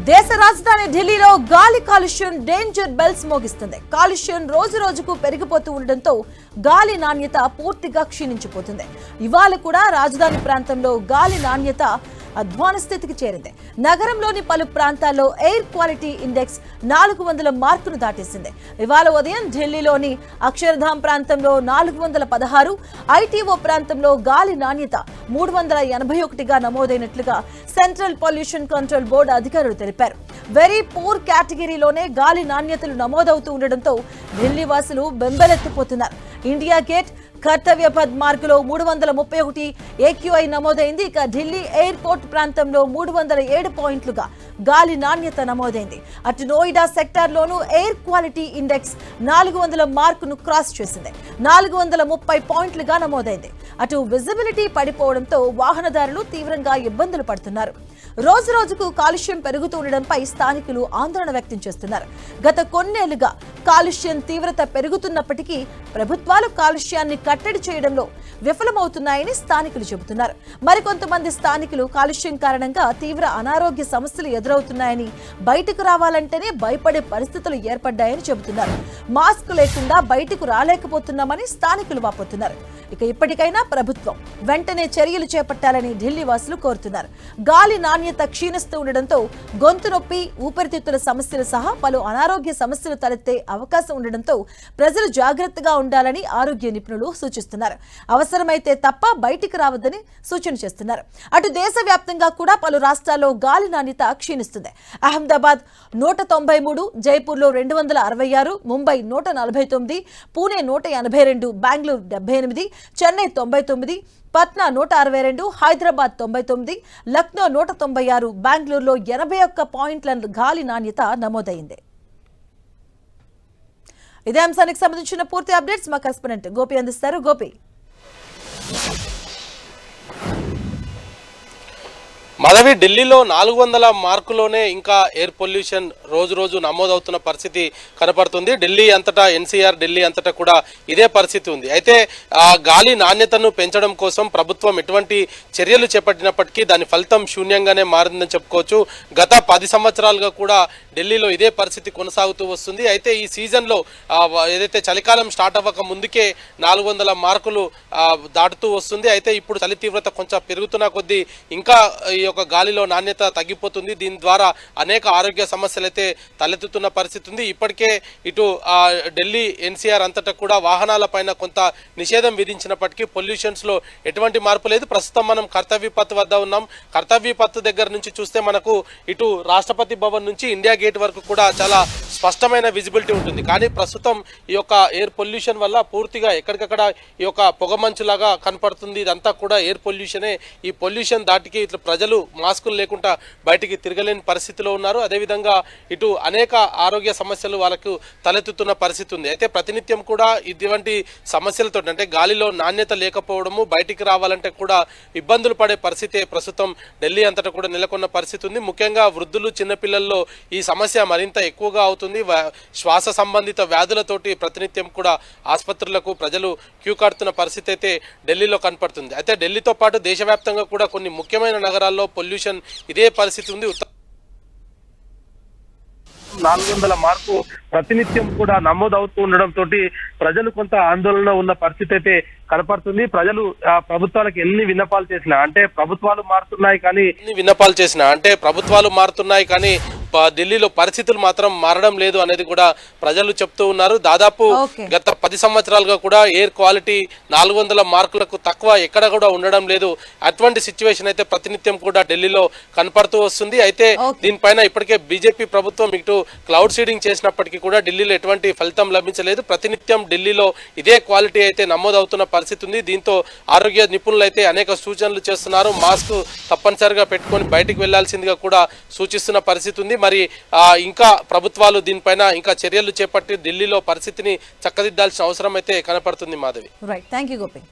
దేశ రాజధాని ఢిల్లీలో గాలి కాలుష్యం డేంజర్ బెల్స్ మోగిస్తుంది. కాలుష్యం రోజు రోజుకు పెరిగిపోతూ ఉండడంతో గాలి నాణ్యత పూర్తిగా క్షీణించిపోతుంది. ఇవాళ కూడా రాజధాని ప్రాంతంలో గాలి నాణ్యత అధ్వాన స్థితికి చేరింది. నగరంలోని పలు ప్రాంతాల్లో ఎయిర్ క్వాలిటీ ఇండెక్స్ 400 మార్కును దాటేసింది. ఇవాళ ఉదయం ఢిల్లీలోని అక్షర్ధామ్ ప్రాంతంలో 416, ఐటీఓ ప్రాంతంలో గాలి నాణ్యత 381గా నమోదైనట్లుగా సెంట్రల్ పొల్యూషన్ కంట్రోల్ బోర్డు అధికారులు తెలిపారు. వెరీ పూర్ కేటగిరీలోనే గాలి నాణ్యతలు నమోదవుతూ ఉండడంతో ఢిల్లీ వాసులు బెంబెలెత్తిపోతున్నారు. ఇండియా గేట్, కర్తవ్య పథ్ మార్గులో 331 ఏక్యూఐ నమోదైంది. ఇక ఢిల్లీ ఎయిర్పోర్ట్ ప్రాంతంలో 307 పాయింట్లుగా గాలి నాణ్యత నమోదైంది. అటు నోయిడా సెక్టార్లోనూ ఎయిర్ క్వాలిటీ ఇండెక్స్ 400 మార్కును క్రాస్ చేసింది. 430 పాయింట్లుగా నమోదైంది. అటు విజిబిలిటీ పడిపోవడంతో వాహనదారులు తీవ్రంగా ఇబ్బందులు పడుతున్నారు. రోజు రోజుకు కాలుష్యం పెరుగుతూ ఉండడంపై స్థానికులు ఆందోళన వ్యక్తం చేస్తున్నారు. గత కొన్నేళ్లుగా కాలుష్యం తీవ్రత పెరుగుతున్నప్పటికీ ప్రభుత్వాలు కాలుష్యాన్ని కట్టడి చేయడంలో విఫలమవుతున్నాయని స్థానికులు చెబుతున్నారు. మరికొంతమంది స్థానికులు కాలుష్యం కారణంగా తీవ్ర అనారోగ్య సమస్యలు ఎదురవుతున్నాయని, బయటకు రావాలంటేనే భయపడే పరిస్థితులు ఏర్పడ్డాయని చెబుతున్నారు. మాస్క్ లేకుండా బయటకు రాలేకపోతున్నామని స్థానికులు వాపోతున్నారు. ఇక ఇప్పటికైనా ప్రభుత్వం వెంటనే చర్యలు చేపట్టాలని ఢిల్లీ వాసులు కోరుతున్నారు. గాలి నాణ్యత క్షీణిస్తూ ఉండడంతో గొంతు నొప్పి, ఊపిరితిత్తుల సమస్యలు సహా పలు అనారోగ్య సమస్యలు తలెత్తే అవకాశం ఉండడంతో ప్రజలు జాగ్రత్తగా ఉండాలని ఆరోగ్య నిపుణులు సూచిస్తున్నారు. అవసరమైతే తప్ప బయటికి రావద్దని సూచన చేస్తున్నారు. అటు దేశవ్యాప్తంగా కూడా పలు రాష్ట్రాల్లో గాలి నాణ్యత క్షీణిస్తుంది. అహ్మదాబాద్ 193, జైపూర్లో 266, ముంబై 149, పూణే 182, బెంగళూరు 78, చెన్నై 99, పట్నా 162, హైదరాబాద్ 99, లక్నో 196, బెంగళూరులో 81 పాయింట్ల గాలి నాణ్యత నమోదైంది. ఇదే అంశానికి సంబంధించిన పూర్తి అప్డేట్స్ మా కరెస్పాండెంట్ గోపి అందిస్తారు. గోపి, మాధవి, ఢిల్లీలో 400 మార్కులోనే ఇంకా ఎయిర్ పొల్యూషన్ రోజు రోజు నమోదవుతున్న పరిస్థితి కనపడుతుంది. ఢిల్లీ అంతటా, ఎన్సీఆర్ ఢిల్లీ అంతటా కూడా ఇదే పరిస్థితి ఉంది. అయితే ఆ గాలి నాణ్యతను పెంచడం కోసం ప్రభుత్వం ఎటువంటి చర్యలు చేపట్టినప్పటికీ దాని ఫలితం శూన్యంగానే మారిందని చెప్పుకోవచ్చు. గత 10 సంవత్సరాలుగా కూడా ఢిల్లీలో ఇదే పరిస్థితి కొనసాగుతూ వస్తుంది. అయితే ఈ సీజన్లో ఏదైతే చలికాలం స్టార్ట్ అవ్వక ముందుకే 400 మార్కులు దాటుతూ వస్తుంది. అయితే ఇప్పుడు చలి తీవ్రత కొంచెం పెరుగుతున్న కొద్దీ ఇంకా ఈ యొక్క గాలిలో నాణ్యత తగ్గిపోతుంది. దీని ద్వారా అనేక ఆరోగ్య సమస్యలు అయితే తలెత్తుతున్న పరిస్థితి ఉంది. ఇప్పటికే ఇటు ఢిల్లీ, ఎన్సీఆర్ అంతటా కూడా వాహనాల పైన కొంత నిషేధం విధించినప్పటికీ పొల్యూషన్స్లో ఎటువంటి మార్పు లేదు. ప్రస్తుతం మనం కర్తవ్య పథ్ వద్ద ఉన్నాం. కర్తవ్య పథ్ దగ్గర నుంచి చూస్తే మనకు ఇటు రాష్ట్రపతి భవన్ నుంచి ఇండియా గేట్ వరకు కూడా చాలా స్పష్టమైన విజిబిలిటీ ఉంటుంది. కానీ ప్రస్తుతం ఈ యొక్క ఎయిర్ పొల్యూషన్ వల్ల పూర్తిగా ఎక్కడికక్కడ ఈ యొక్క పొగమంచులాగా కనపడుతుంది. ఇదంతా కూడా ఎయిర్ పొల్యూషనే. ఈ పొల్యూషన్ దాటికి ఇట్లా ప్రజలు మాస్కులు లేకుండా బయటికి తిరగలేని పరిస్థితిలో ఉన్నారు. అదేవిధంగా ఇటు అనేక ఆరోగ్య సమస్యలు వాళ్ళకు తలెత్తుతున్న పరిస్థితి ఉంది. అయితే ప్రతినిత్యం కూడా ఇటువంటి సమస్యలతో, అంటే గాలిలో నాణ్యత లేకపోవడము, బయటికి రావాలంటే కూడా ఇబ్బందులు పడే పరిస్థితి ప్రస్తుతం ఢిల్లీ అంతటా కూడా నెలకొన్న పరిస్థితి ఉంది. ముఖ్యంగా వృద్ధులు, చిన్నపిల్లల్లో ఈ సమస్య మరింత ఎక్కువగా అవుతుంది. శ్వాస సంబంధిత వ్యాధులతోటి ప్రతినిత్యం కూడా ఆసుపత్రులకు ప్రజలు క్యూ కడుతున్న పరిస్థితి అయితే ఢిల్లీలో కనపడుతుంది. అయితే ఢిల్లీతో పాటు దేశవ్యాప్తంగా కూడా కొన్ని ముఖ్యమైన నగరాల్లో పొల్యూషన్ ఇదే పరిస్థితి ఉంది. 400 మార్కు ప్రతినిత్యం కూడా నమోదవుతూ ఉండడంతో ప్రజలు కొంత ఆందోళన ఉన్న పరిస్థితి అయితే కనపడుతుంది. ప్రజలు ప్రభుత్వాలకు ఎన్ని విన్నపాలు చేసినా, అంటే ప్రభుత్వాలు మారుతున్నాయి కానీ ఢిల్లీలో పరిస్థితులు మాత్రం మారడం లేదు అనేది కూడా ప్రజలు చెప్తూ ఉన్నారు. దాదాపు గత 10 సంవత్సరాలుగా కూడా ఎయిర్ క్వాలిటీ 400 మార్కులకు తక్కువ ఎక్కడ కూడా ఉండడం లేదు. అటువంటి సిచ్యువేషన్ అయితే ప్రతినిత్యం కూడా ఢిల్లీలో కనపడుతూ వస్తుంది. అయితే దీనిపైన ఇప్పటికే బీజేపీ ప్రభుత్వం ఇటు క్లౌడ్ సీడింగ్ చేసినప్పటికీ కూడా ఢిల్లీలో ఎటువంటి ఫలితం లభించలేదు. ప్రతినిత్యం ఢిల్లీలో ఇదే క్వాలిటీ అయితే నమోదవుతున్న పరిస్థితి ఉంది. దీంతో ఆరోగ్య నిపుణులు అయితే అనేక సూచనలు చేస్తున్నారు. మాస్క్ తప్పనిసరిగా పెట్టుకొని బయటికి వెళ్లాల్సిందిగా కూడా సూచిస్తున్న పరిస్థితి ఉంది. మరి ఇంకా ప్రభుత్వాలు దీనిపైన ఇంకా చర్యలు చేపట్టి ఢిల్లీలో పరిస్థితిని చక్కదిద్దాల్సిన అవసరం అయితే కనపడుతుంది. Madhavi, right, thank you Gopi.